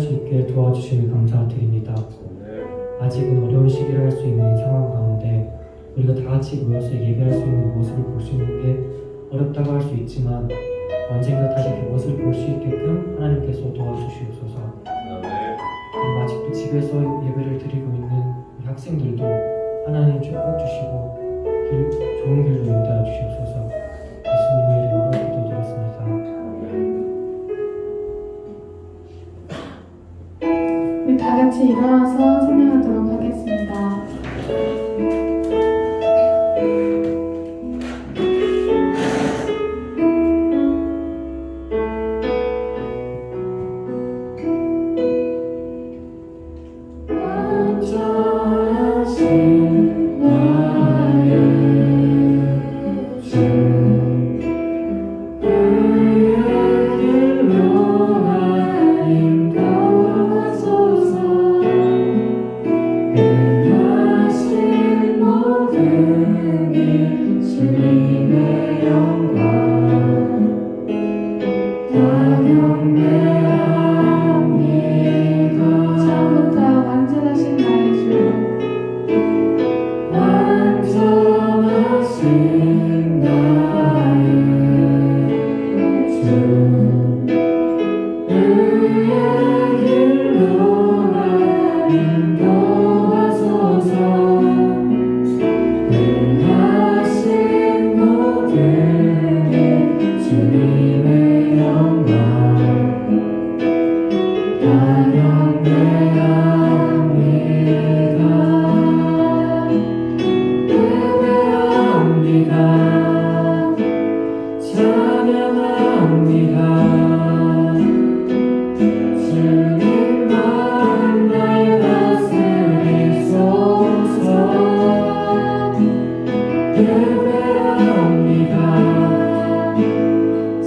수 있게 도와주시니 감사드립니다. 아직은 어려운 시기를 할 수 있는 상황 가운데 우리가 다 같이 모여서 예배할 수 있는 모습을 볼 수 있는 게 어렵다고 할 수 있지만 언젠가 다시 그 모습을 볼 수 있게끔 하나님께서 도와주시옵소서. 그리고 아직도 집에서 예배를 드리고 있는 우리 학생들도 하나님 축복 주시고 좋은 길로 인도해 주시옵소서. 예수님의 이름으로 기도드렸습니다. 우리 다 같이 일어나서 찬양하도록 하겠습니다.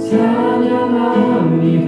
찬양합니다.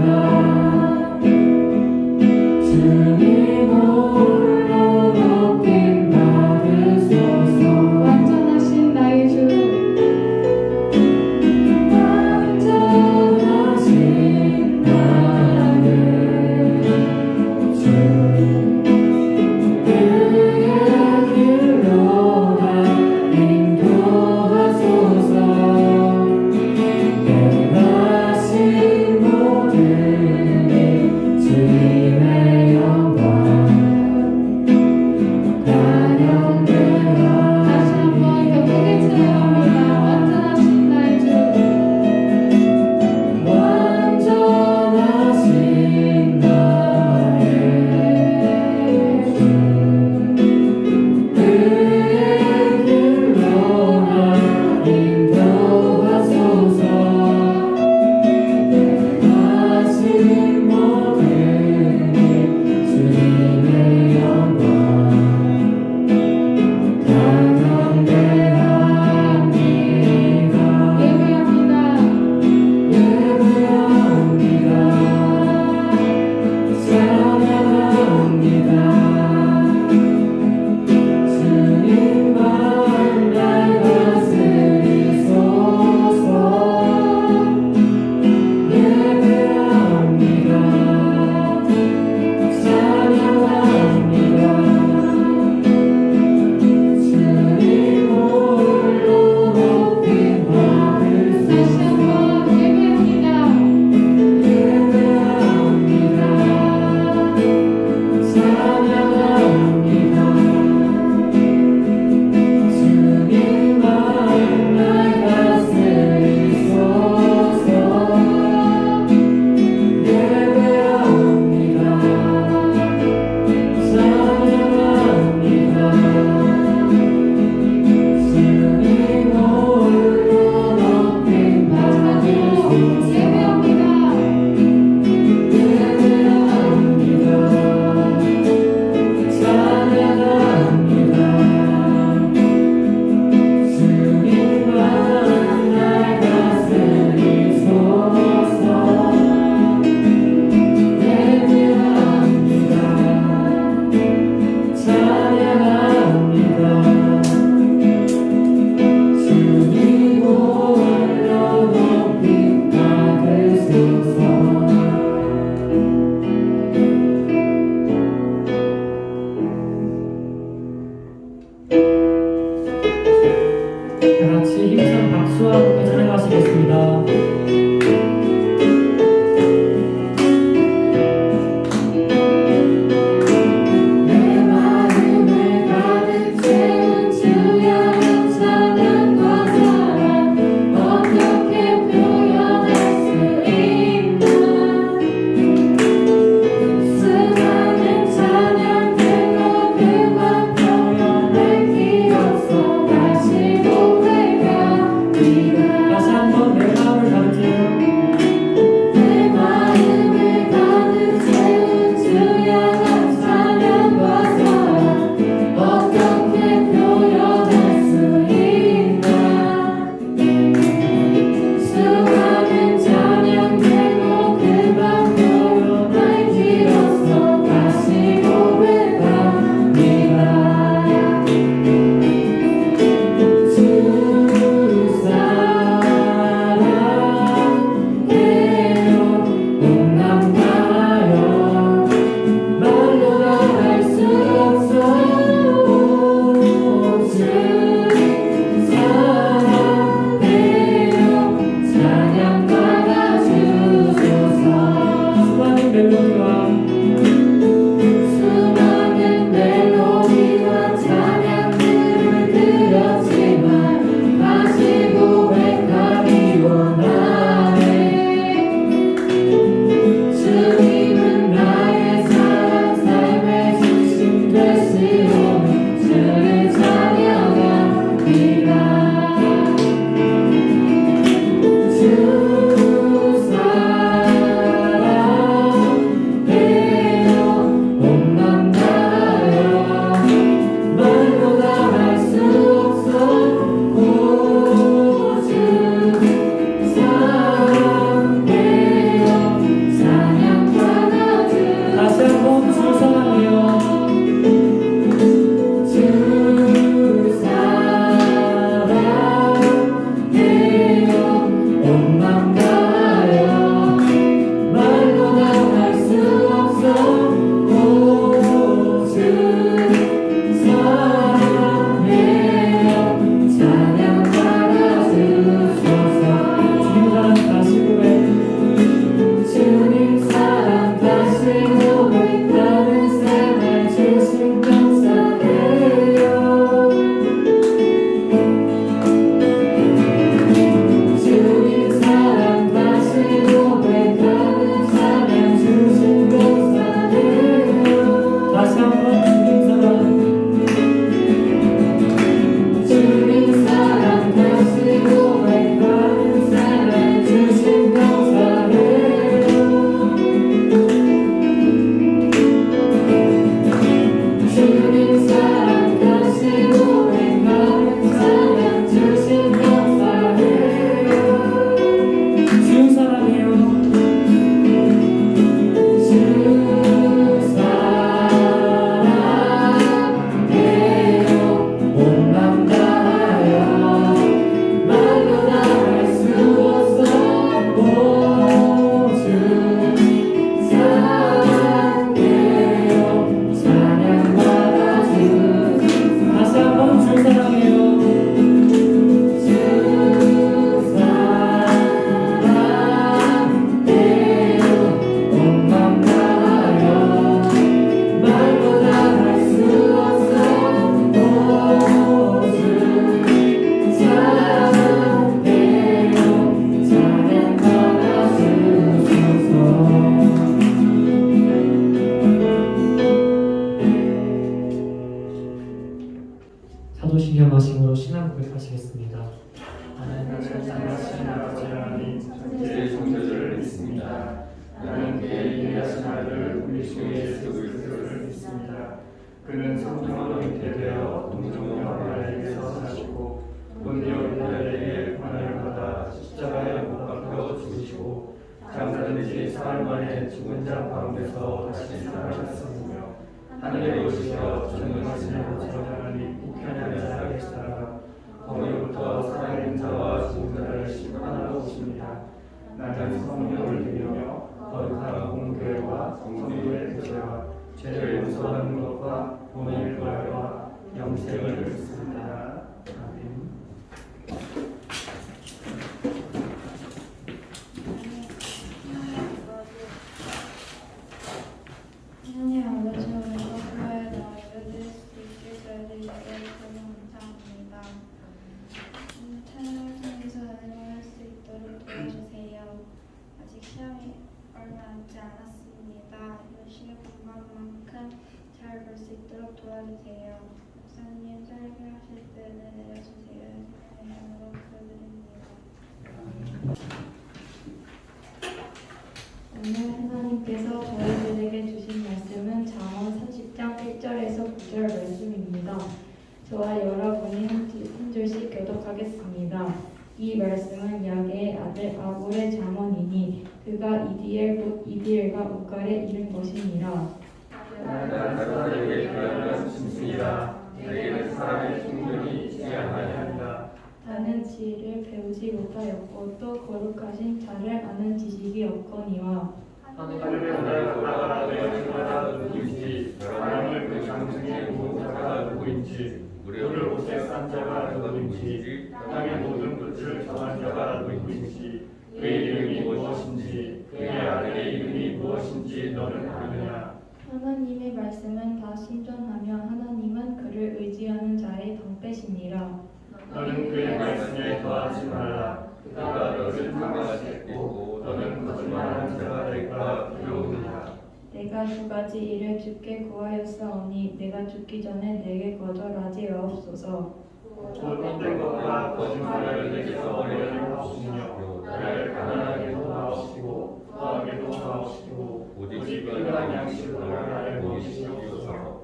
그는 성령으로 잉태되어 동정녀 마리아에게서 사시고 본디오 빌라에게 고난을 받아 십자가에 못 박혀 죽으시고 장사된 사흘 만에 죽은 자 가운데서 다시 살아나셨으며 하늘에 오시어 전능하신 하나님 우편에 앉아 계시다가 거기부터 살아있는 자와 죽은 자를 심판하러 오십니다. 나는 성령을 믿으며 거룩한 공교회와 성도의 교제와 죄를 용서하는 것과 본의 부활과 영생을 믿습니다. 아멘. 하나님 아버지 오늘도 그와의 나를 드릴 수 있게 저희를 이끌어주셔서 감사합니다. 오늘 찬양을 통해서 응원할 수 있도록 도와주세요. 아직 시험이 얼마 남지 않았습니다. 열심히 공부한 만큼 잘 볼 수 있도록 도와주세요. 목사님 설교하실 때는 내려주세요. 이름으로 기도드립니다. 오늘 하나님께서 저희들에게 주신 말씀은 잠언 30장 1절에서 9절 말씀입니다. 저와 여러분이 한 줄씩 교독하겠습니다. 이 말씀은 야게의 아들 아볼의 잠언이니 그가 이디엘과 우갈에 이른 것이니라. 나에게 귀한 짐승이라 내게는 사람의 충분히 있지 아니하리라. 나는 지혜를 배우지 못하였고 또 거룩하신 자를 아는 지식이 없거니와 하늘보다 올라가는 자가 누구인지 바람을 그 장중에 모은 자가 누구인지 물을 옷에 싼 자가 누구인지 땅의 모든 것을 정한 자가 누구인지 그의 이름이 무엇인지 그의 아들의 이름이 무엇인지 너는 아느냐. 하나님의 말씀은 다 신전하며 하나님은 그를 의지하는 자의 방패시니라. 너는 그의 말씀에 더하지 말라. 그가 너를 당하시고 너는 거짓말하는 자가 될까 두려우니라. 내가 두 가지 일을 주께 구하였사오니 내가 죽기 전에 내게 거절하지 마옵소서. 곧 헛된 것과 거짓말을 내게서 멀리하옵시며 나를 가난하게도 하옵시고 부하게도 하옵시고 오직 필요한 양식으로 나를 먹이시옵소서.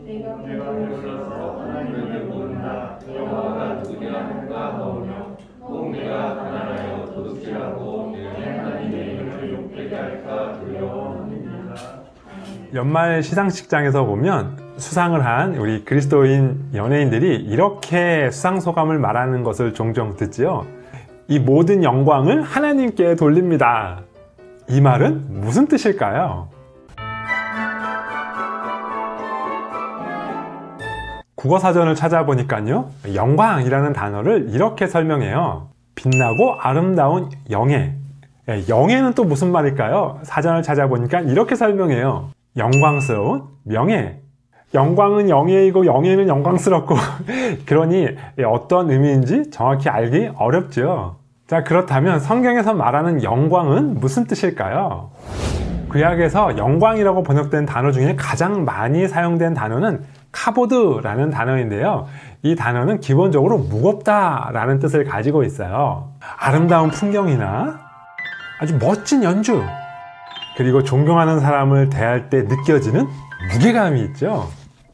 내가 배불러서 하나님을 모른다. 여호와가 누구냐 하는가 하오며 꼭 내가 가난하여 도둑질하고 내 하나님의 이름을 욕되게 할까 두려워합니다. 연말 시상식장에서 보면 수상을 한 우리 그리스도인 연예인들이 이렇게 수상소감을 말하는 것을 종종 듣지요. 이 모든 영광을 하나님께 돌립니다. 이 말은 무슨 뜻일까요? 국어사전을 찾아보니까요, 영광이라는 단어를 이렇게 설명해요. 빛나고 아름다운 영예. 영예는 또 무슨 말일까요? 사전을 찾아보니까 이렇게 설명해요. 영광스러운 명예. 영광은 영예이고 영예는 영광스럽고 그러니 어떤 의미인지 정확히 알기 어렵죠. 자, 그렇다면 성경에서 말하는 영광은 무슨 뜻일까요? 구약에서 영광이라고 번역된 단어 중에 가장 많이 사용된 단어는 카보드라는 단어인데요. 이 단어는 기본적으로 무겁다라는 뜻을 가지고 있어요. 아름다운 풍경이나 아주 멋진 연주, 그리고 존경하는 사람을 대할 때 느껴지는 무게감이 있죠.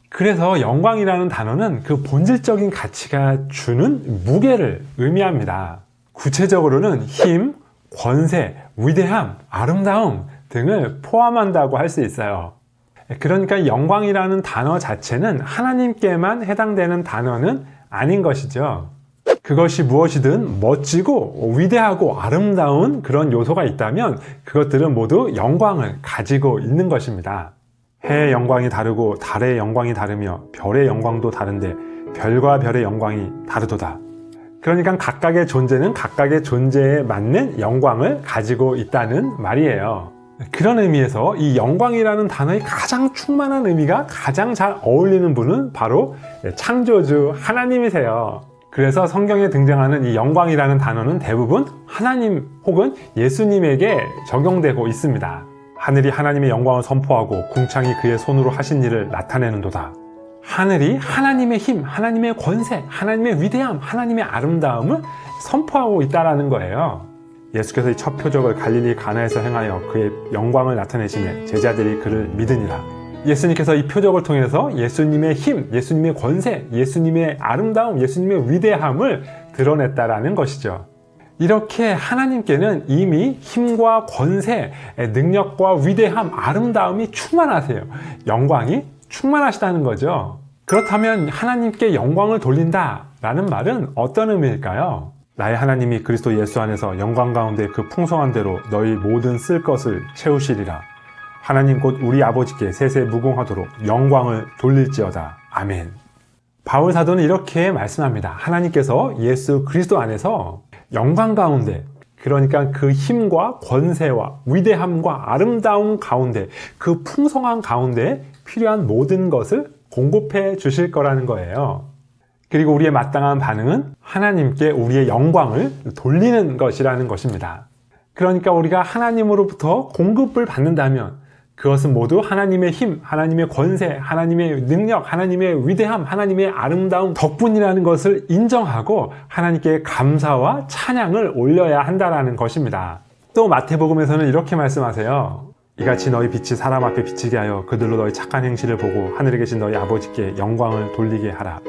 그래서 영광이라는 단어는 그 본질적인 가치가 주는 무게를 의미합니다. 구체적으로는 힘, 권세, 위대함, 아름다움 등을 포함한다고 할 수 있어요. 그러니까 영광이라는 단어 자체는 하나님께만 해당되는 단어는 아닌 것이죠. 그것이 무엇이든 멋지고 위대하고 아름다운 그런 요소가 있다면 그것들은 모두 영광을 가지고 있는 것입니다. 해의 영광이 다르고 달의 영광이 다르며 별의 영광도 다른데 별과 별의 영광이 다르도다. 그러니까 각각의 존재는 각각의 존재에 맞는 영광을 가지고 있다는 말이에요. 그런 의미에서 이 영광이라는 단어의 가장 충만한 의미가 가장 잘 어울리는 분은 바로 창조주 하나님이세요. 그래서 성경에 등장하는 이 영광이라는 단어는 대부분 하나님 혹은 예수님에게 적용되고 있습니다. 하늘이 하나님의 영광을 선포하고 궁창이 그의 손으로 하신 일을 나타내는도다. 하늘이 하나님의 힘, 하나님의 권세, 하나님의 위대함, 하나님의 아름다움을 선포하고 있다는 거예요. 예수께서 이 첫 표적을 갈릴리 가나에서 행하여 그의 영광을 나타내시매 제자들이 그를 믿으니라. 예수님께서 이 표적을 통해서 예수님의 힘, 예수님의 권세, 예수님의 아름다움, 예수님의 위대함을 드러냈다라는 것이죠. 이렇게 하나님께는 이미 힘과 권세, 능력과 위대함, 아름다움이 충만하세요. 영광이 충만하시다는 거죠. 그렇다면 하나님께 영광을 돌린다라는 말은 어떤 의미일까요? 나의 하나님이 그리스도 예수 안에서 영광 가운데 그 풍성한 대로 너희 모든 쓸 것을 채우시리라. 하나님 곧 우리 아버지께 세세 무궁하도록 영광을 돌릴지어다. 아멘. 바울 사도는 이렇게 말씀합니다. 하나님께서 예수 그리스도 안에서 영광 가운데, 그러니까 그 힘과 권세와 위대함과 아름다움 가운데, 그 풍성한 가운데 필요한 모든 것을 공급해 주실 거라는 거예요. 그리고 우리의 마땅한 반응은 하나님께 우리의 영광을 돌리는 것이라는 것입니다. 그러니까 우리가 하나님으로부터 공급을 받는다면 그것은 모두 하나님의 힘, 하나님의 권세, 하나님의 능력, 하나님의 위대함, 하나님의 아름다움 덕분이라는 것을 인정하고 하나님께 감사와 찬양을 올려야 한다는 것입니다. 또 마태복음에서는 이렇게 말씀하세요. 이같이 너희 빛이 사람 앞에 비치게 하여 그들로 너희 착한 행실을 보고 하늘에 계신 너희 아버지께 영광을 돌리게 하라.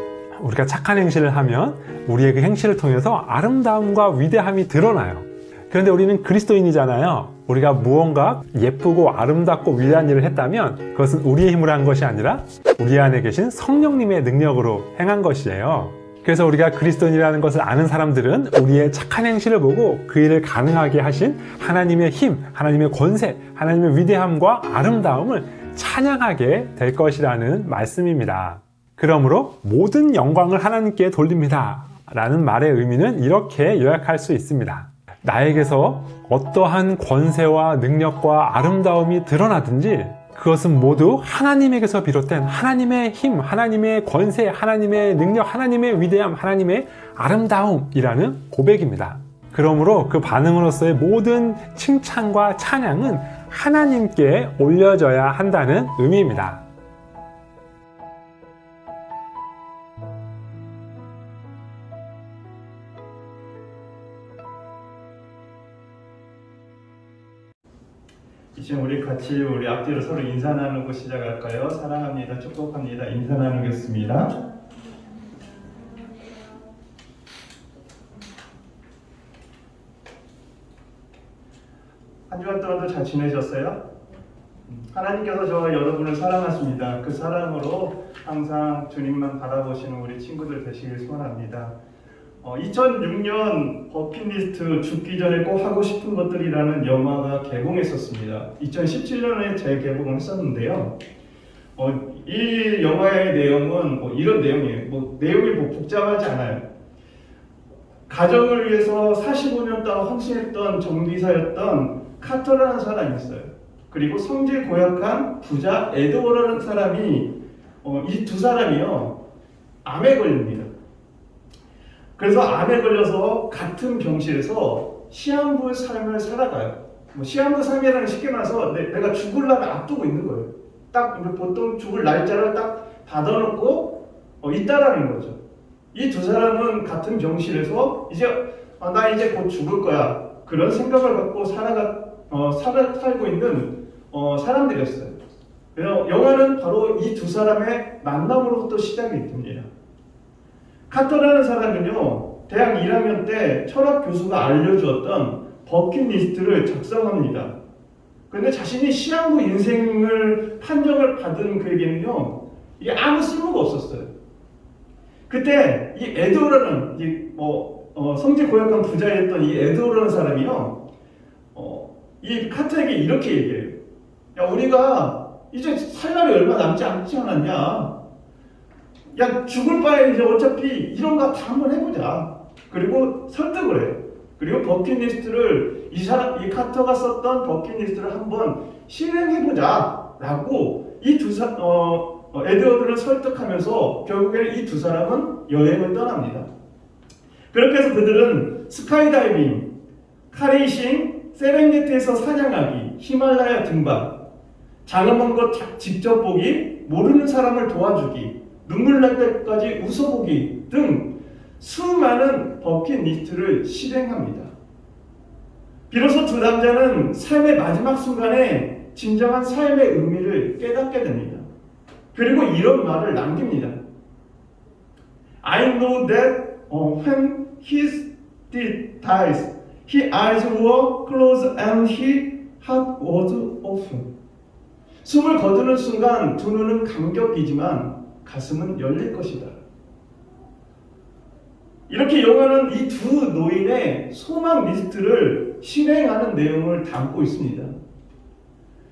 우리가 착한 행실을 하면 우리의 그 행실을 통해서 아름다움과 위대함이 드러나요. 그런데 우리는 그리스도인이잖아요. 우리가 무언가 예쁘고 아름답고 위대한 일을 했다면 그것은 우리의 힘으로 한 것이 아니라 우리 안에 계신 성령님의 능력으로 행한 것이에요. 그래서 우리가 그리스도인이라는 것을 아는 사람들은 우리의 착한 행실을 보고 그 일을 가능하게 하신 하나님의 힘, 하나님의 권세, 하나님의 위대함과 아름다움을 찬양하게 될 것이라는 말씀입니다. 그러므로 모든 영광을 하나님께 돌립니다 라는 말의 의미는 이렇게 요약할 수 있습니다. 나에게서 어떠한 권세와 능력과 아름다움이 드러나든지 그것은 모두 하나님에게서 비롯된 하나님의 힘, 하나님의 권세, 하나님의 능력, 하나님의 위대함, 하나님의 아름다움이라는 고백입니다. 그러므로 그 반응으로서의 모든 칭찬과 찬양은 하나님께 올려져야 한다는 의미입니다. 이제 우리 같이 우리 앞뒤로 서로 인사 나누고 시작할까요? 사랑합니다. 축복합니다. 인사 나누겠습니다. 한 주간 동안도 잘 지내셨어요? 하나님께서 저와 여러분을 사랑하십니다. 그 사랑으로 항상 주님만 바라보시는 우리 친구들 되시길 소원합니다. 2006년 버킷리스트 죽기 전에 꼭 하고 싶은 것들이라는 영화가 개봉했었습니다. 2017년에 재개봉을 했었는데요. 이 영화의 내용은 이런 내용이에요. 내용이 복잡하지 않아요. 가정을 위해서 45년 동안 헌신했던 정비사였던 카터라는 사람이 있어요. 그리고 성질 고약한 부자 에드워라는 사람이 이 두 사람이요 암에 걸립니다. 그래서 암에 걸려서 같은 병실에서 시한부의 삶을 살아가요. 시한부 삶이라는 쉽게 말해서 내가 죽을 날을 앞두고 있는 거예요. 딱 보통 죽을 날짜를 딱 받아놓고 있다라는 거죠. 이 두 사람은 같은 병실에서 나 이제 곧 죽을 거야. 그런 생각을 갖고 살고 있는 사람들이었어요. 영화는 바로 이 두 사람의 만남으로부터 시작이 됩니다. 카터라는 사람은요, 대학 1학년 때 철학 교수가 알려주었던 버킷리스트를 작성합니다. 그런데 자신이 시한부 인생을 판정을 받은 그에게는요, 이게 아무 쓸모가 없었어요. 그때 이 에드워라는 성질 고약한 부자였던 이 에드워라는 사람이요, 이 카터에게 이렇게 얘기해요. 야, 우리가 이제 살 날이 얼마 남지 않지 않았냐? 야, 죽을 바에 이제 어차피 이런 거 다 한번 해보자. 그리고 설득을 해요. 그리고 버킷리스트를 이 카터가 썼던 버킷리스트를 한번 실행해보자 라고 이 에드워드를 설득하면서 결국에는 이 두 사람은 여행을 떠납니다. 그렇게 해서 그들은 스카이다이빙, 카레이싱, 세렝게티에서 사냥하기, 히말라야 등반, 장엄한 것 직접 보기, 모르는 사람을 도와주기, 눈물 날 때까지 웃어보기 등 수많은 버킷리스트를 실행합니다. 비로소 두 남자는 삶의 마지막 순간에 진정한 삶의 의미를 깨닫게 됩니다. 그리고 이런 말을 남깁니다. I know that when his deed dies, his eyes were closed and his heart was open. 숨을 거두는 순간 두 눈은 감격이지만 가슴은 열릴 것이다. 이렇게 영화는 이 두 노인의 소망 리스트를 실행하는 내용을 담고 있습니다.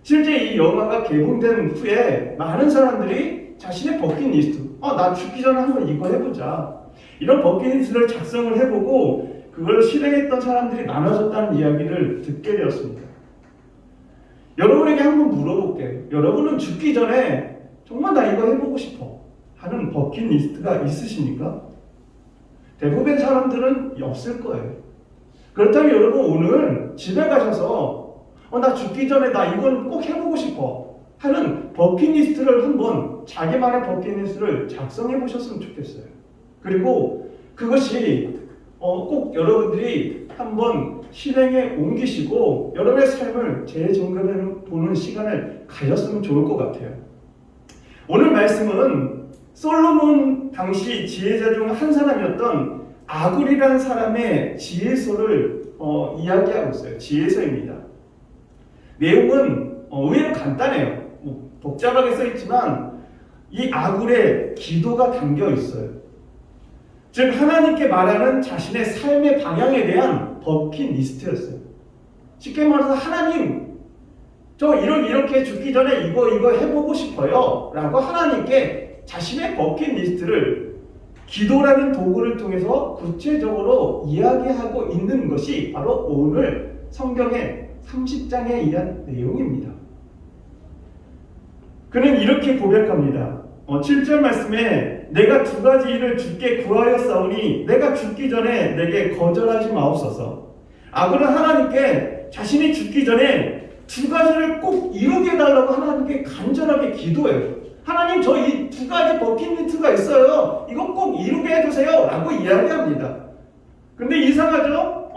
실제 이 영화가 개봉된 후에 많은 사람들이 자신의 버킷리스트, 나 죽기 전에 한번 이거 해보자, 이런 버킷리스트를 작성을 해보고 그걸 실행했던 사람들이 많아졌다는 이야기를 듣게 되었습니다. 여러분에게 한번 물어볼게요. 여러분은 죽기 전에 정말 나 이거 해보고 싶어 하는 버킷리스트가 있으십니까? 대부분의 사람들은 없을 거예요. 그렇다면 여러분 오늘 집에 가셔서 나 죽기 전에 나 이건 꼭 해보고 싶어 하는 버킷리스트를 한번 자기만의 버킷리스트를 작성해 보셨으면 좋겠어요. 그리고 그것이 꼭 여러분들이 한번 실행에 옮기시고 여러분의 삶을 재점검해 보는 시간을 가졌으면 좋을 것 같아요. 오늘 말씀은 솔로몬 당시 지혜자 중 한 사람이었던 아굴이라는 사람의 지혜서를 이야기하고 있어요. 지혜서입니다. 내용은 의외로 간단해요. 복잡하게 써있지만 이 아굴의 기도가 담겨 있어요. 즉 하나님께 말하는 자신의 삶의 방향에 대한 버킷리스트였어요. 쉽게 말해서 하나님, 저 이렇게 죽기 전에 이거 해보고 싶어요 라고 하나님께 자신의 버킷리스트를 기도라는 도구를 통해서 구체적으로 이야기하고 있는 것이 바로 오늘 성경의 30장에 의한 내용입니다. 그는 이렇게 고백합니다. 7절 말씀에 내가 두 가지 일을 주께 구하였사오니 내가 죽기 전에 내게 거절하지 마옵소서. 아굴은 하나님께 자신이 죽기 전에 두 가지를 꼭 이루게 해달라고 하나님께 간절하게 기도해요. 하나님, 저 이 두 가지 버킷리스트가 있어요. 이거 꼭 이루게 해주세요 라고 이야기합니다. 근데 이상하죠?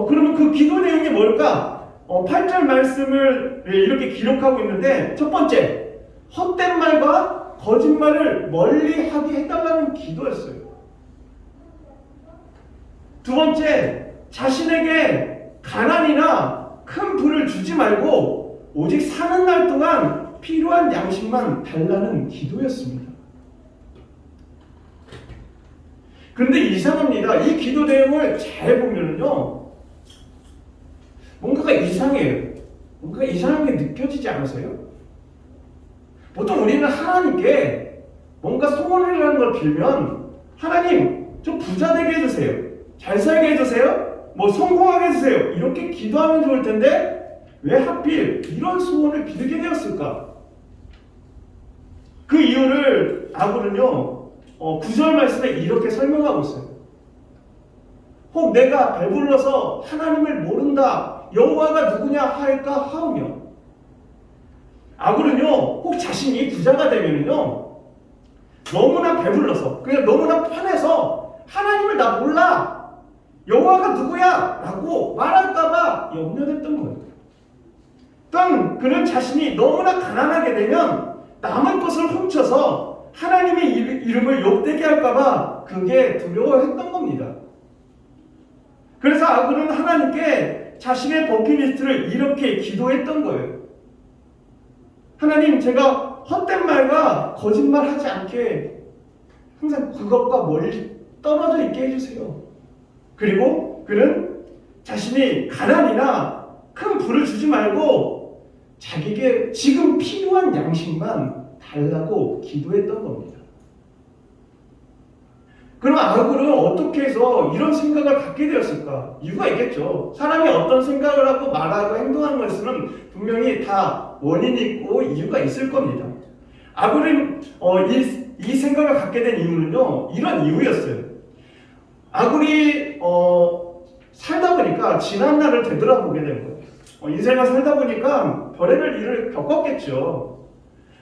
그러면 그 기도 내용이 뭘까? 8절 말씀을 이렇게 기록하고 있는데, 첫 번째, 헛된 말과 거짓말을 멀리하게 해달라는 기도였어요. 두 번째, 자신에게 가난이나 큰 부를 주지 말고 오직 사는 날 동안 필요한 양식만 달라는 기도였습니다. 그런데 이상합니다. 이 기도 내용을 잘 보면요, 뭔가가 이상해요. 뭔가가 이상하게 느껴지지 않으세요? 보통 우리는 하나님께 뭔가 소원이라는 걸 빌면, 하나님, 좀 부자 되게 해주세요, 잘 살게 해주세요, 성공하게 해주세요, 이렇게 기도하면 좋을 텐데 왜 하필 이런 소원을 빌게 되었을까? 그 이유를 아굴은요 9절 말씀에 이렇게 설명하고 있어요. 혹 내가 배불러서 하나님을 모른다, 여호와가 누구냐 할까 하오며. 아굴은요 혹 자신이 부자가 되면요 너무나 배불러서, 그냥 너무나 편해서 하나님을 나 몰라, 여호와가 누구야 라고 말할까봐 염려됐던 거예요. 또한 그는 자신이 너무나 가난하게 되면 남의 것을 훔쳐서 하나님의 이름을 욕되게 할까봐 그게 두려워했던 겁니다. 그래서 아굴은 하나님께 자신의 버킷리스트를 이렇게 기도했던 거예요. 하나님, 제가 헛된 말과 거짓말 하지 않게 항상 그것과 멀리 떨어져 있게 해주세요. 그리고 그는 자신이 가난이나 큰 부를 주지 말고 자기에게 지금 필요한 양식만 달라고 기도했던 겁니다. 그럼 아굴은 어떻게 해서 이런 생각을 갖게 되었을까? 이유가 있겠죠. 사람이 어떤 생각을 하고 말하고 행동하는 것은 분명히 다 원인이 있고 이유가 있을 겁니다. 아굴은 이 생각을 갖게 된 이유는요, 이런 이유였어요. 아굴이 살다 보니까 지난 날을 되돌아보게 된 거예요. 인생을 살다 보니까 별의별 일을 겪었겠죠.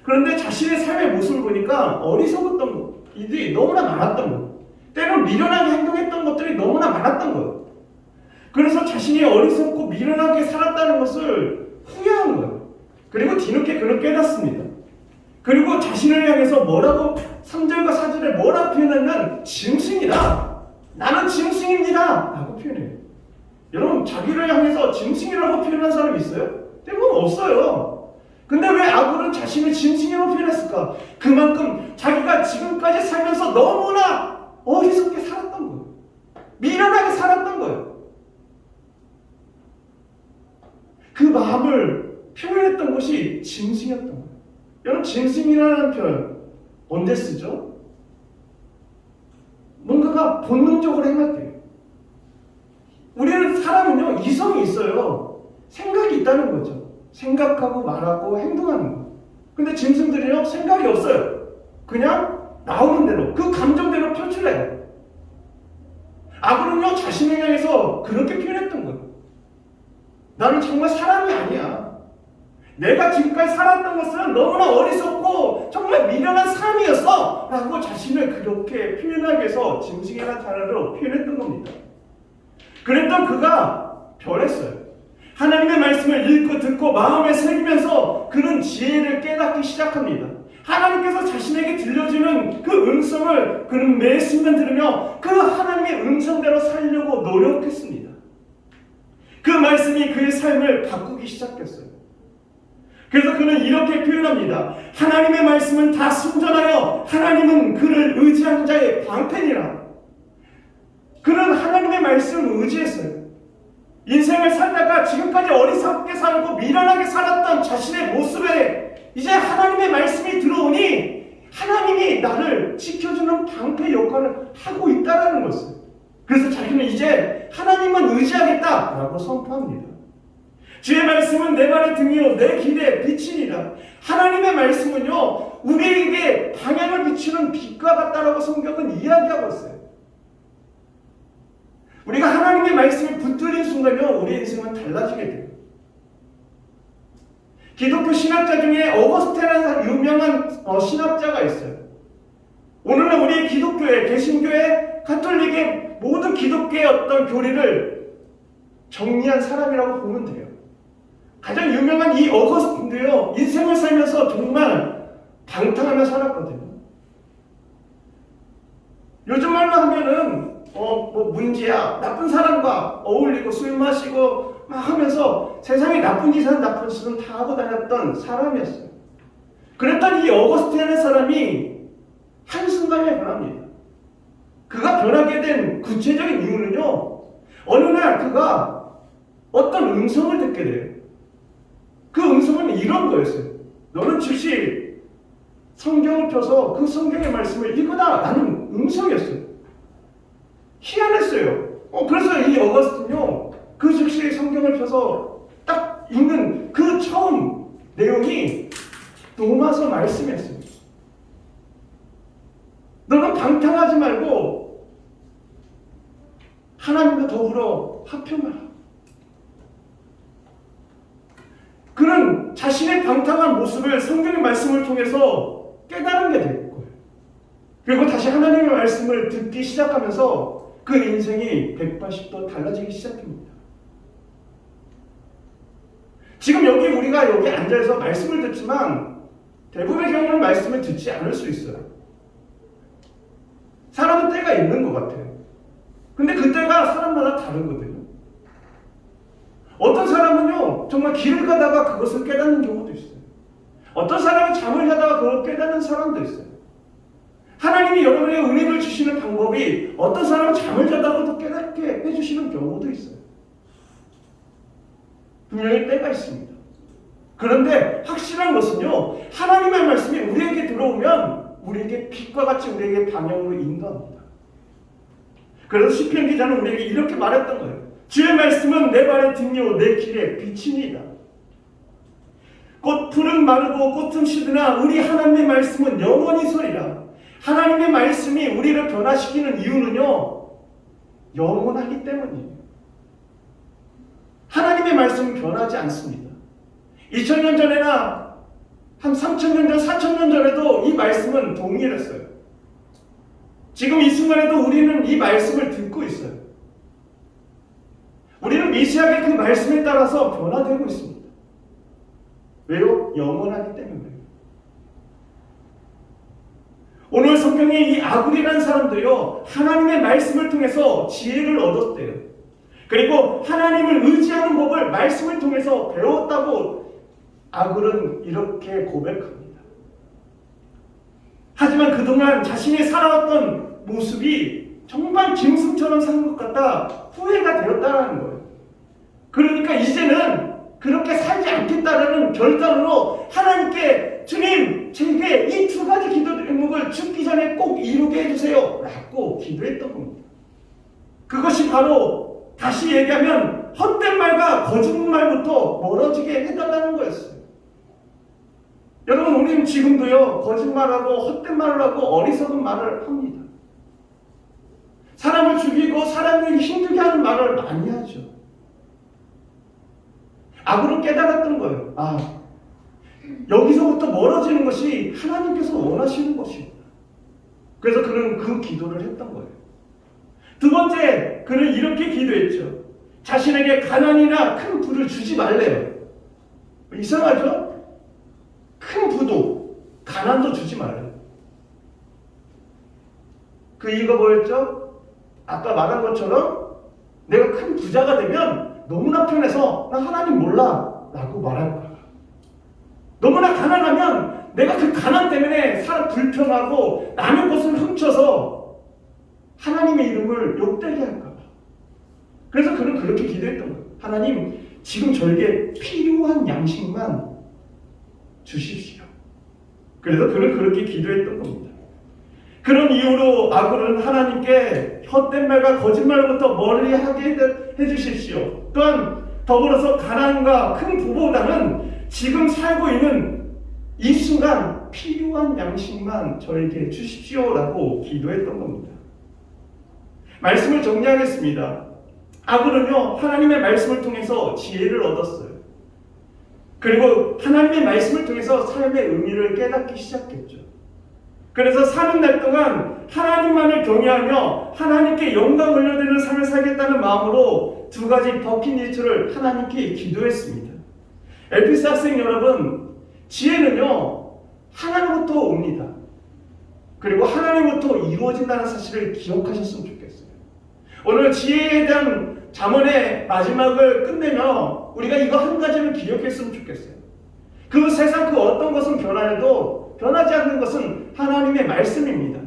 그런데 자신의 삶의 모습을 보니까 어리석었던 일이 너무나 많았던 거예요. 때론 미련하게 행동했던 것들이 너무나 많았던 거예요. 그래서 자신이 어리석고 미련하게 살았다는 것을 후회한 거예요. 그리고 뒤늦게 그를 깨닫습니다. 그리고 자신을 향해서 뭐라고 3절과 4절에 뭐라 표현하면 짐승이다. 나는 짐승입니다. 라고 표현해요. 여러분 자기를 향해서 짐승이라고 표현한 사람이 있어요? 대부분 없어요. 근데 왜 아굴은 자신을 짐승이라고 표현했을까? 그만큼 자기가 지금까지 살면서 너무나 어리석게 살았던 거예요. 미련하게 살았던 거예요. 그 마음을 표현했던 것이 짐승이었던 거예요. 여러분 짐승이라는 표현 언제 쓰죠? 뭔가가 본능적으로 행할 때예요. 우리는 사람은요 이성이 있어요. 생각이 있다는 거죠. 생각하고 말하고 행동하는 거. 근데 짐승들이요 생각이 없어요. 그냥 나오는 대로 그 감정대로 표출해요. 아굴은요 자신을 향해서 그렇게 표현했던 거예요. 나는 정말 사람이 아니야. 내가 지금까지 살았던 것은 너무나 어리석고 정말 미련한 삶이었어 라고 자신을 그렇게 표현하기 위해서 짐승이라는 단어로 표현했던 겁니다. 그랬던 그가 변했어요. 하나님의 말씀을 읽고 듣고 마음에 새기면서 그는 지혜를 깨닫기 시작합니다. 하나님께서 자신에게 들려주는 그 음성을 그는 매 순간 들으며 그 하나님의 음성대로 살려고 노력했습니다. 그 말씀이 그의 삶을 바꾸기 시작했어요. 그래서 그는 이렇게 표현합니다. 하나님의 말씀은 다 순전하여 하나님은 그를 의지한 자의 방편이라. 그는 하나님의 말씀을 의지했어요. 인생을 살다가 지금까지 어리석게 살고 미련하게 살았던 자신의 모습에 이제 하나님의 말씀이 들어오니 하나님이 나를 지켜주는 방패 역할을 하고 있다는 것을. 그래서 자기는 이제 하나님만 의지하겠다라고 선포합니다. 주의 말씀은 내 발의 등이요 내 길의 빛이니라. 하나님의 말씀은요 우리에게 방향을 비추는 빛과 같다라고 성경은 이야기하고 있어요. 우리가 하나님의 말씀에 붙들린 순간요 우리의 인생은 달라지게 돼요. 기독교 신학자 중에 어거스테라는 유명한 신학자가 있어요. 오늘날 우리 기독교회, 개신교회, 가톨릭의 모든 기독교의 어떤 교리를 정리한 사람이라고 보면 돼요. 가장 유명한 이 어거스틴도요 인생을 살면서 정말 방탕하며 살았거든요. 요즘 말로 하면은 문제야 나쁜 사람과 어울리고 술 마시고 막 하면서 세상에 나쁜 짓은 나쁜 짓은 다 하고 다녔던 사람이었어요. 그랬던 이 어거스틴이라는 사람이 한순간에 변합니다. 그가 변하게 된 구체적인 이유는요 어느 날 그가 어떤 음성을 듣게 돼요. 그 음성은 이런 거였어요. 너는 즉시 성경을 펴서 그 성경의 말씀을 읽으라 라는 음성이었어요. 희한했어요. 그래서 이 어거스틴요 그 즉시 성경을 펴서 딱 읽는 그 처음 내용이 로마서 말씀이었어요. 너는 방탕하지 말고 하나님과 더불어 화평하라. 그는 자신의 방탕한 모습을 성경의 말씀을 통해서 깨달은 게 될 거예요. 그리고 다시 하나님의 말씀을 듣기 시작하면서 그 인생이 180도 달라지기 시작합니다. 지금 우리가 여기 앉아서 말씀을 듣지만 대부분의 경우는 말씀을 듣지 않을 수 있어요. 사람은 때가 있는 것 같아요. 근데 그 때가 사람마다 다르거든요. 어떤 사람은요 정말 길을 가다가 그것을 깨닫는 경우도 있어요. 어떤 사람은 잠을 자다가 그걸 깨닫는 사람도 있어요. 하나님이 여러분에게 은혜를 주시는 방법이 어떤 사람은 잠을 자다가도 깨닫게 해주시는 경우도 있어요. 분명히 때가 있습니다. 그런데 확실한 것은요 하나님의 말씀이 우리에게 들어오면 우리에게 빛과 같이 우리에게 방향으로 인도합니다. 그래서 시편 기자는 우리에게 이렇게 말했던 거예요. 주의 말씀은 내 발의 등이요 내 길의 빛이니이다. 꽃풀은 마르고 꽃은 시드나 우리 하나님의 말씀은 영원히 서리라. 하나님의 말씀이 우리를 변화시키는 이유는요 영원하기 때문이에요. 하나님의 말씀은 변하지 않습니다. 2000년 전에나 한 3000년 전, 4000년 전에도 이 말씀은 동일했어요. 지금 이 순간에도 우리는 이 말씀을 듣고 있어요. 우리는 미시하게 그 말씀에 따라서 변화되고 있습니다. 왜요? 영원하기 때문에. 성경에 이 아굴이라는 사람도요, 하나님의 말씀을 통해서 지혜를 얻었대요. 그리고 하나님을 의지하는 법을 말씀을 통해서 배웠다고 아굴은 이렇게 고백합니다. 하지만 그동안 자신이 살아왔던 모습이 정말 짐승처럼 사는 것 같다 후회가 되었다는 거예요. 그러니까 이제는 그렇게 살지 않겠다라는 결단으로 하나님께 주님, 제게 이 두 가지 기도 제목을 죽기 전에 꼭 이루게 해주세요 라고 기도했던 겁니다. 그것이 바로 다시 얘기하면 헛된 말과 거짓말부터 멀어지게 해달라는 거였어요. 여러분, 우리는 지금도요, 거짓말하고 헛된 말을 하고 어리석은 말을 합니다. 사람을 죽이고 사람을 힘들게 하는 말을 많이 하죠. 아굴은 깨달았던 거예요. 여기서부터 멀어지는 것이 하나님께서 원하시는 것이구나. 그래서 그는 그 기도를 했던 거예요. 두 번째, 그는 이렇게 기도했죠. 자신에게 가난이나 큰 부를 주지 말래요. 이상하죠? 큰 부도 가난도 주지 말래요. 그 이유가 뭐였죠? 아까 말한 것처럼 내가 큰 부자가 되면 너무나 편해서 나 하나님 몰라 라고 말할 거야. 너무나 가난하면 내가 그 가난 때문에 사람 불평하고 남의 것을 훔쳐서 하나님의 이름을 욕되게 할까 봐. 그래서 그는 그렇게 기도했던 거예요. 하나님, 지금 저에게 필요한 양식만 주십시오. 그래서 그는 그렇게 기도했던 겁니다. 그런 이유로 아굴은 하나님께 헛된 말과 거짓말부터 멀리하게 해주십시오. 또한 더불어서 가난과 큰 부보다는 지금 살고 있는 이 순간 필요한 양식만 저에게 주십시오라고 기도했던 겁니다. 말씀을 정리하겠습니다. 아굴은요, 하나님의 말씀을 통해서 지혜를 얻었어요. 그리고 하나님의 말씀을 통해서 삶의 의미를 깨닫기 시작했죠. 그래서 사는 날 동안 하나님만을 경외하며 하나님께 영광 올려드리는 삶을 살겠다는 마음으로 두 가지 버킷리스트를 하나님께 기도했습니다. 에피스 학생 여러분, 지혜는요, 하나님부터 옵니다. 그리고 하나님부터 이루어진다는 사실을 기억하셨으면 좋겠어요. 오늘 지혜에 대한 잠언의 마지막을 끝내며 우리가 이거 한 가지를 기억했으면 좋겠어요. 그 세상 그 어떤 것은 변화해도 변하지 않는 것은 하나님의 말씀입니다.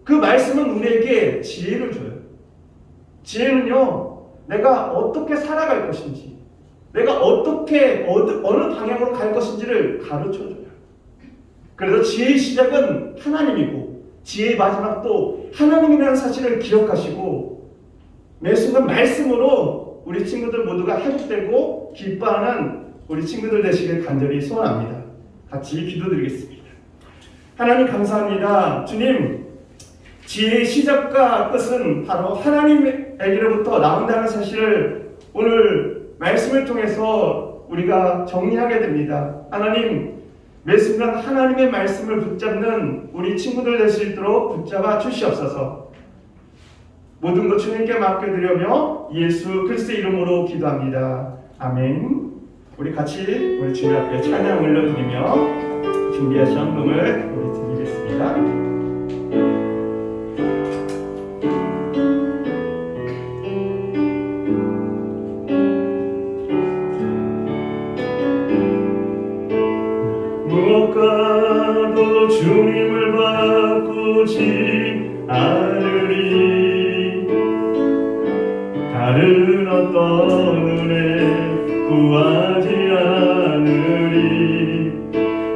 그 말씀은 우리에게 지혜를 줘요. 지혜는요, 내가 어떻게 살아갈 것인지, 내가 어떻게 어느 방향으로 갈 것인지를 가르쳐줘요. 그래서 지혜의 시작은 하나님이고 지혜의 마지막도 하나님이라는 사실을 기억하시고 매 순간 말씀으로 우리 친구들 모두가 회복되고 기뻐하는 우리 친구들 되시길 간절히 소원합니다. 같이 기도드리겠습니다. 하나님 감사합니다. 주님, 지혜의 시작과 끝은 바로 하나님에게로부터 나온다는 사실을 오늘 말씀을 통해서 우리가 정리하게 됩니다. 하나님, 매 순간 하나님의 말씀을 붙잡는 우리 친구들 될 수 있도록 붙잡아 주시옵소서. 모든 것 주님께 맡겨드리며 예수 그리스도의 이름으로 기도합니다. 아멘. 우리 같이 우리 주님 앞에 찬양 올려드리며 준비하신 헌금을 우리 드리겠습니다. 무엇과도 주님을 바꾸지 않으리. 다른 어떤 은혜 구하지 않으리.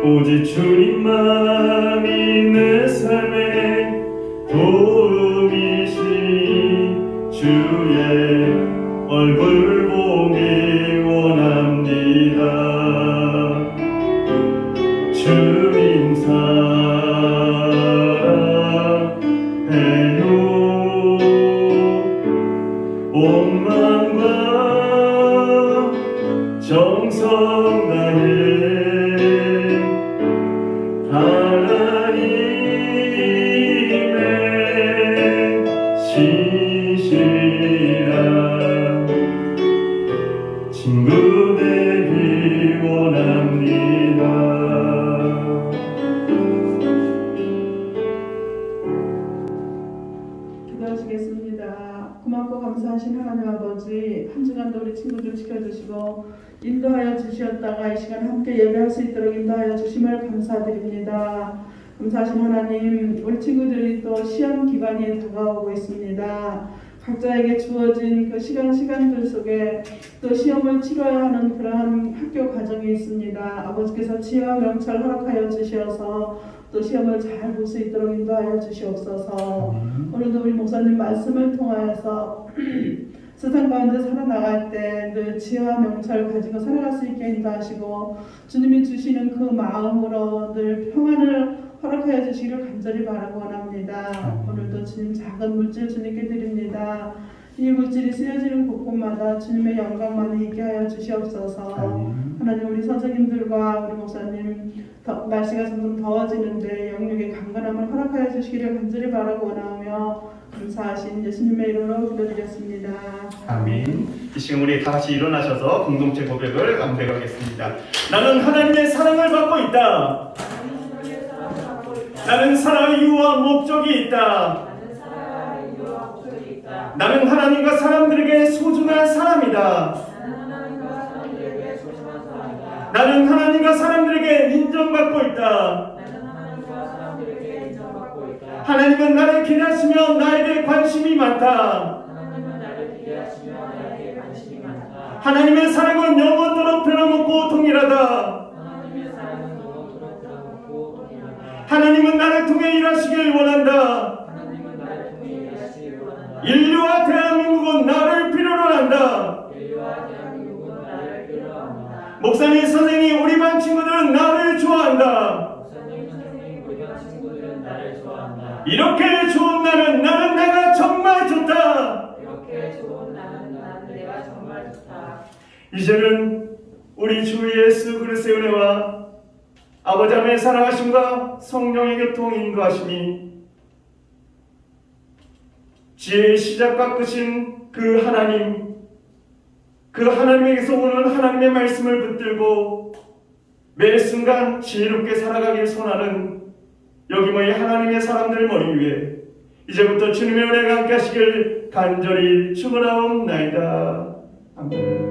오직 주님만이 내 삶의 도움이시니 주의 얼굴 보기 원합니다. 주님 사랑해요. 온 마음과 정성 다해 하나님의 시시라 친구 되기 원합니다. 하나님 아버지, 한 주간도 우리 친구들 지켜주시고 인도하여 주시었다가 이 시간 함께 예배할 수 있도록 인도하여 주심을 감사드립니다. 감사하신 하나님, 우리 친구들이 또 시험 기간이 다가오고 있습니다. 각자에게 주어진 그 시간들 속에 또 시험을 치러야 하는 그러한 학교 과정이 있습니다. 아버지께서 지혜와 명철 허락하여 주시어서 또 시험을 잘 볼 수 있도록 인도하여 주시옵소서. 오늘도 우리 목사님 말씀을 통하여서 세상 가운데 살아나갈 때 늘 지혜와 명철 가지고 살아갈 수 있게 인도하시고 주님이 주시는 그 마음으로 늘 평안을 허락하여 주시기를 간절히 바라고 원합니다. 오늘도 주님 작은 물질 주님께 드립니다. 이 물질이 쓰여지는 곳곳마다 주님의 영광만이 있게 하여 주시옵소서. 하나님, 우리 선생님들과 우리 목사님 날씨가 점점 더워지는데 영육의 강건함을 허락하여 주시기를 간절히 바라고 원하며 감사하신 예수님의 이름으로 기도드렸습니다. 아멘. 이 시간 우리 다 같이 일어나셔서 공동체 고백을 감백하겠습니다. 나는 하나님의 사랑을 받고 있다. 나는 사랑의 이유와 목적이 있다. 나는 하나님과 사람들에게 소중한 사람이다. 나는 하나님과 사람들에게 인정받고 있다. 하나님은 나를 기대하시며 나에게 관심이 많다. 하나님의 사랑은 영원토록 변함없고 동일하다. 하나님은 나를 통해 일하시길 원한다. 인류와 대한민국은 나를 필요로 한다. 목사님, 선생님, 우리 반 친구들은 나를 좋아한다. 이렇게 좋은 나는 내가 정말 좋다. 이제는 우리 주 예수 그리스도의 은혜와 아버지 하나님의 사랑하심과 성령의 교통 인도하심이 지혜의 시작과 끝인 그 하나님에게서 오는 하나님의 말씀을 붙들고 매 순간 지혜롭게 살아가길 선하는 여기 모인 하나님의 사람들 머리 위에 이제부터 주님의 은혜가 함께 하시길 간절히 축원하옵나이다. 아멘.